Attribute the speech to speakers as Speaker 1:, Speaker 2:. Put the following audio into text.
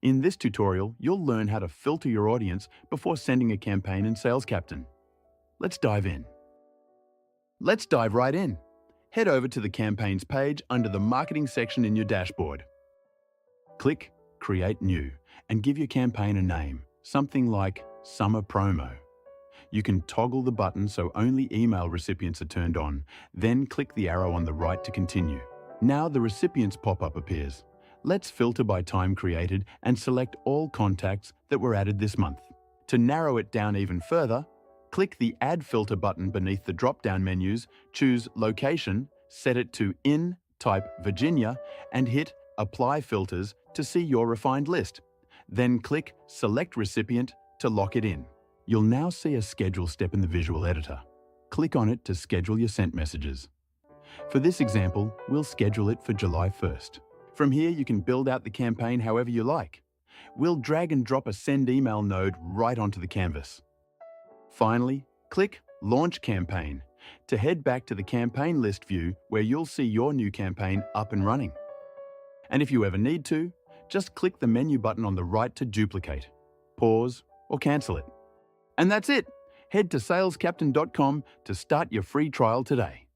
Speaker 1: In this tutorial, you'll learn how to filter your audience before sending a campaign in SalesCaptain. Let's dive in. Let's dive right in. Head over to the campaigns page under the marketing section in your dashboard. Click Create New and give your campaign a name, something like Summer Promo. You can toggle the button so only email recipients are turned on, then click the arrow on the right to continue. Now the recipients pop-up appears. Let's filter by time created and select all contacts that were added this month. To narrow it down even further, click the Add Filter button beneath the drop-down menus, choose Location, set it to In, type Virginia, and hit Apply Filters to see your refined list. Then click Select Recipient to lock it in. You'll now see a schedule step in the visual editor. Click on it to schedule your sent messages. For this example, we'll schedule it for July 1st. From here, you can build out the campaign however you like. We'll drag and drop a Send Email node right onto the canvas. Finally, click Launch Campaign to head back to the campaign list view where you'll see your new campaign up and running. And if you ever need to, just click the menu button on the right to duplicate, pause, or cancel it. And that's it. Head to salescaptain.com to start your free trial today.